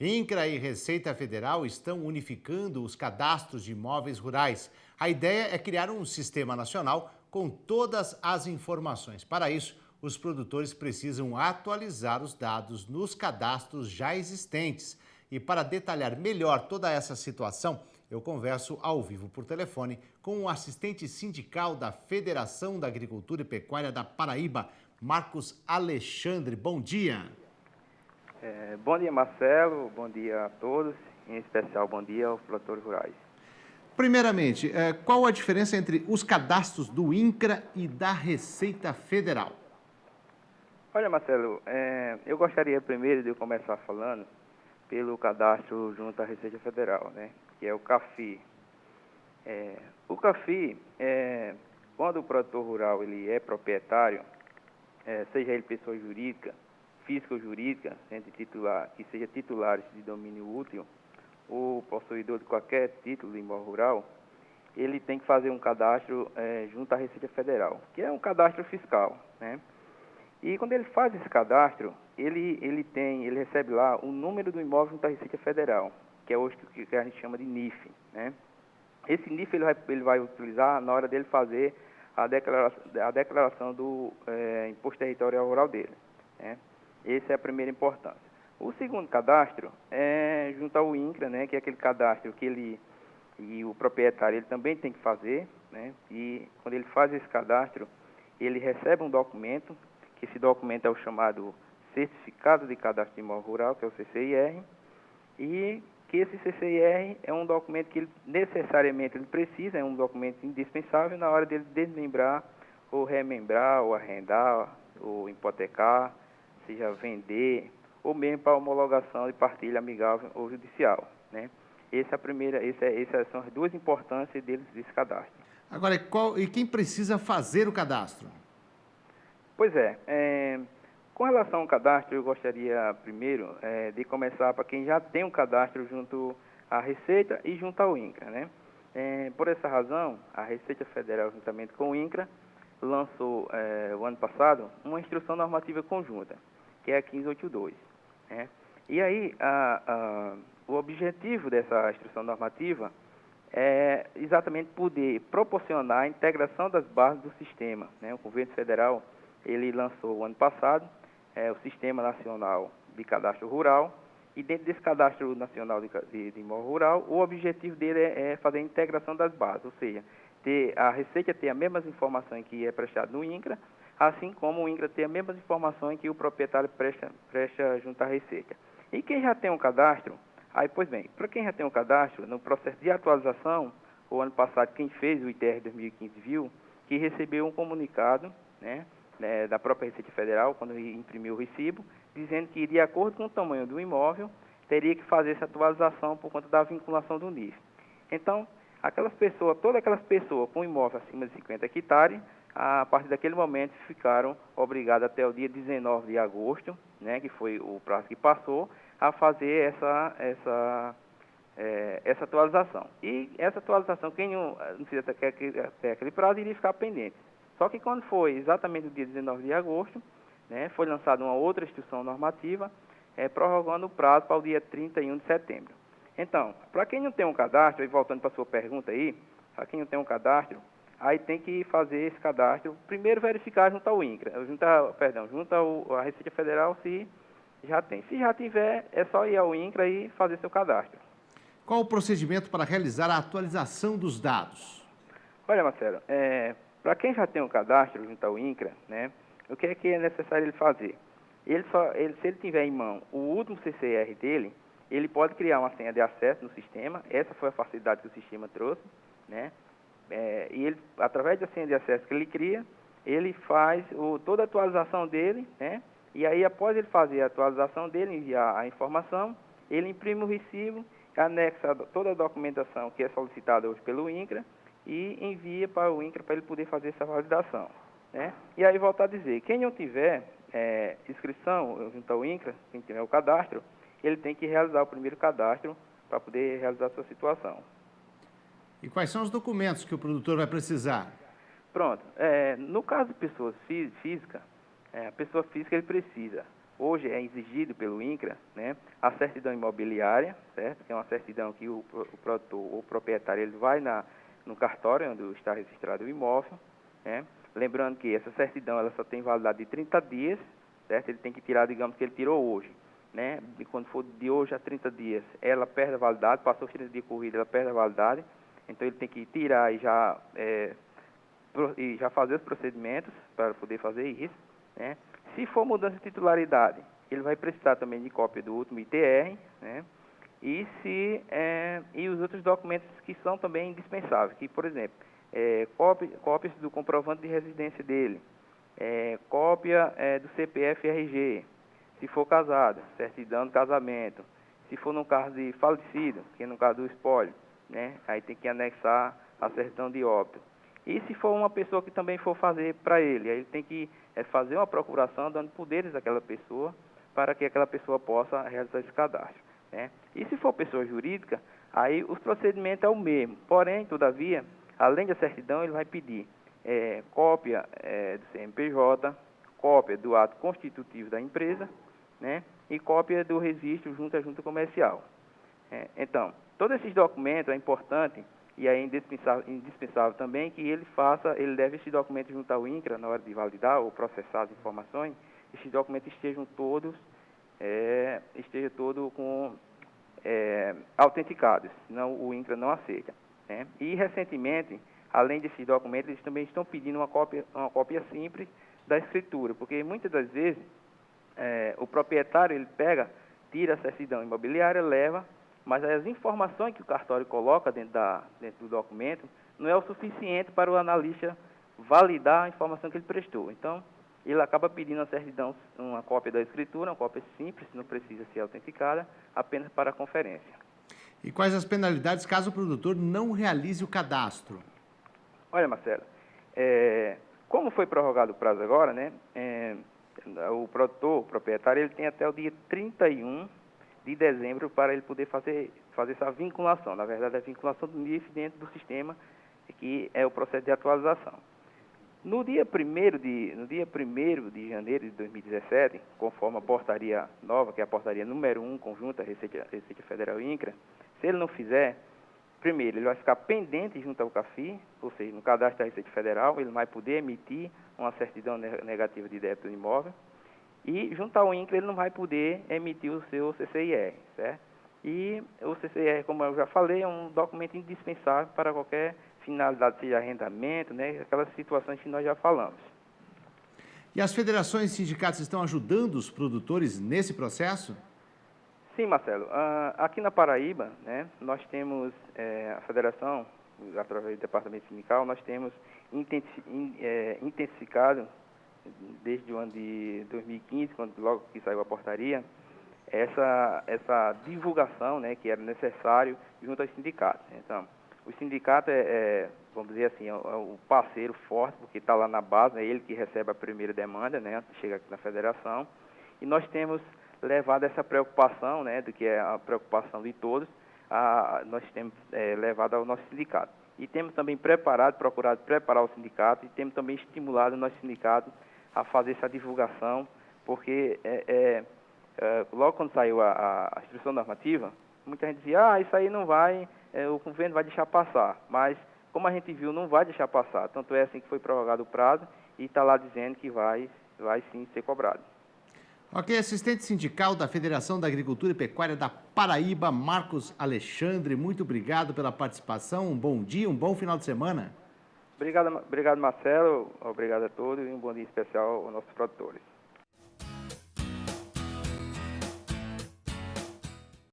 INCRA e Receita Federal estão unificando os cadastros de imóveis rurais. A ideia é criar um sistema nacional com todas as informações. Para isso, os produtores precisam atualizar os dados nos cadastros já existentes. E para detalhar melhor toda essa situação, eu converso ao vivo por telefone com o assistente sindical da Federação da Agricultura e Pecuária da Paraíba, Marcos Alexandre. Bom dia. Bom dia, Marcelo. Bom dia a todos. Em especial, bom dia aos produtores rurais. Primeiramente, qual a diferença entre os cadastros do INCRA e da Receita Federal? Olha, Marcelo, eu gostaria primeiro de começar falando pelo cadastro junto à Receita Federal, né? Que é o CAFI. O CAFI, quando o produtor rural ele é proprietário, seja ele pessoa jurídica, física ou jurídica, entre titular, que seja titulares de domínio útil ou possuidor de qualquer título de imóvel rural, ele tem que fazer um cadastro junto à Receita Federal, que é um cadastro fiscal, né? E quando ele faz esse cadastro, ele recebe lá o número do imóvel junto à Receita Federal, que é hoje que a gente chama de NIF, né? Esse NIF ele vai utilizar na hora dele fazer a declaração do Imposto Territorial Rural dele, né? Essa é a primeira importância. O segundo cadastro é junto ao INCRA, né, que é aquele cadastro que o proprietário ele também tem que fazer, né? E quando ele faz esse cadastro, ele recebe um documento, que esse documento é o chamado Certificado de Cadastro de Imóvel Rural, que é o CCIR, e que esse CCIR é um documento que ele necessariamente ele precisa, é um documento indispensável na hora dele desmembrar, ou remembrar, ou arrendar, ou hipotecar, seja vender, ou mesmo para homologação de partilha amigável ou judicial, né? Essas são as duas importâncias desse cadastro. Agora, e quem precisa fazer o cadastro? Pois com relação ao cadastro, eu gostaria primeiro de começar para quem já tem um cadastro junto à Receita e junto ao INCRA, né? Por essa razão, a Receita Federal, juntamente com o INCRA, lançou o ano passado uma instrução normativa conjunta, que é a 1582, né? E aí, o objetivo dessa instrução normativa é exatamente poder proporcionar a integração das bases do sistema, né? O governo federal ele lançou o ano passado o Sistema Nacional de Cadastro Rural, e dentro desse Cadastro Nacional de Imóvel Rural, o objetivo dele é fazer a integração das bases, ou seja, a Receita ter as mesmas informações que é prestado no INCRA, assim como o INCRA ter as mesmas informações que o proprietário presta junto à Receita. E quem já tem um cadastro, pois bem, para quem já tem um cadastro, no processo de atualização, o ano passado quem fez o ITR 2015 viu que recebeu um comunicado, né, da própria Receita Federal, quando imprimiu o recibo, dizendo que, de acordo com o tamanho do imóvel, teria que fazer essa atualização por conta da vinculação do NIF. Então, todas aquelas pessoas com imóvel acima de 50 hectares, a partir daquele momento ficaram obrigadas até o dia 19 de agosto, né, que foi o prazo que passou, a fazer essa atualização. E essa atualização, quem não precisa até aquele prazo, iria ficar pendente. Só que quando foi exatamente no dia 19 de agosto, né, foi lançada uma outra instrução normativa, prorrogando o prazo para o dia 31 de setembro. Então, para quem não tem um cadastro, e voltando para a sua pergunta aí, para quem não tem um cadastro, aí tem que fazer esse cadastro, primeiro verificar junto ao INCRA, junto à Receita Federal, se já tem. Se já tiver, é só ir ao INCRA e fazer seu cadastro. Qual o procedimento para realizar a atualização dos dados? Olha, Marcelo, para quem já tem um cadastro junto ao INCRA, né, o que é necessário ele fazer? Se ele tiver em mão o último CCR dele, ele pode criar uma senha de acesso no sistema. Essa foi a facilidade que o sistema trouxe, né? E ele, através da senha de acesso que ele cria, ele faz toda a atualização dele, né? E aí, após ele fazer a atualização dele, enviar a informação, ele imprime o recibo, anexa toda a documentação que é solicitada hoje pelo INCRA e envia para o INCRA para ele poder fazer essa validação, né? E aí, voltar a dizer, quem não tiver inscrição junto ao INCRA, quem tiver o cadastro, ele tem que realizar o primeiro cadastro para poder realizar a sua situação. E quais são os documentos que o produtor vai precisar? Pronto. No caso de pessoas físicas, a pessoa física ele precisa hoje é exigido pelo INCRA, né, a certidão imobiliária, certo? Que é uma certidão que o produtor ou proprietário ele vai no cartório onde está registrado o imóvel, né? Lembrando que essa certidão ela só tem validade de 30 dias, certo? Ele tem que tirar, digamos que ele tirou hoje, né? E quando for de hoje a 30 dias, ela perde a validade, passou os 30 dias corrida, ela perde a validade, então ele tem que tirar e já fazer os procedimentos para poder fazer isso, né? Se for mudança de titularidade, ele vai precisar também de cópia do último ITR, né? E os outros documentos que são também indispensáveis, que, por exemplo, cópias do comprovante de residência dele, cópia do CPF e RG, se for casado, certidão de casamento, se for no caso de falecido, que é no caso do espólio, né? Aí tem que anexar a certidão de óbito. E se for uma pessoa que também for fazer para ele, aí ele tem que fazer uma procuração dando poderes àquela pessoa para que aquela pessoa possa realizar esse cadastro, né? E se for pessoa jurídica, aí os procedimentos é o mesmo. Porém, todavia, além da certidão, ele vai pedir cópia do CNPJ, cópia do ato constitutivo da empresa, né? E cópia do registro junto à junta comercial. Então, todos esses documentos é importante e é indispensável também que ele leve esse documento junto ao INCRA na hora de validar ou processar as informações, esses documentos estejam todos autenticados, senão o INCRA não aceita, né? E recentemente, além desses documentos, eles também estão pedindo uma cópia simples da escritura, porque muitas das vezes o proprietário ele tira a certidão imobiliária, leva, mas as informações que o cartório coloca dentro do documento não é o suficiente para o analista validar a informação que ele prestou. Então, ele acaba pedindo a certidão, uma cópia da escritura, uma cópia simples, não precisa ser autenticada, apenas para a conferência. E quais as penalidades caso o produtor não realize o cadastro? Olha, Marcelo, como foi prorrogado o prazo agora, né, o proprietário, ele tem até o dia 31 de dezembro para ele poder fazer essa vinculação. Na verdade, a vinculação do NIF dentro do sistema, que é o processo de atualização. No dia 1º de janeiro de 2017, conforme a portaria nova, que é a portaria número 1, conjunta Receita Federal e INCRA, se ele não fizer, primeiro, ele vai ficar pendente junto ao CAFI, ou seja, no cadastro da Receita Federal, ele vai poder emitir uma certidão negativa de débito do imóvel, e junto ao INCRA ele não vai poder emitir o seu CCIR, certo? E o CCIR, como eu já falei, é um documento indispensável para qualquer finalidade, seja arrendamento, né? Aquelas situações que nós já falamos. E as federações e sindicatos estão ajudando os produtores nesse processo? Sim, Marcelo. Aqui na Paraíba, né, nós temos a federação, através do departamento sindical, nós temos intensificado, desde o ano de 2015, quando logo que saiu a portaria, essa divulgação, né, que era necessário junto aos sindicatos. Então, o sindicato vamos dizer assim, é o parceiro forte, porque está lá na base, é ele que recebe a primeira demanda, né, chega aqui na federação, e nós temos levado essa preocupação, né, do que é a preocupação de todos, nós temos levado ao nosso sindicato. E temos também procurado preparar o sindicato, e temos também estimulado o nosso sindicato a fazer essa divulgação, porque logo quando saiu a instrução normativa, muita gente dizia, isso aí não vai, o governo vai deixar passar, mas como a gente viu, não vai deixar passar, tanto é assim que foi prorrogado o prazo e está lá dizendo que vai sim ser cobrado. Ok, assistente sindical da Federação da Agricultura e Pecuária da Paraíba, Marcos Alexandre, muito obrigado pela participação, um bom dia, um bom final de semana. Obrigado, Marcelo, obrigado a todos e um bom dia especial aos nossos produtores.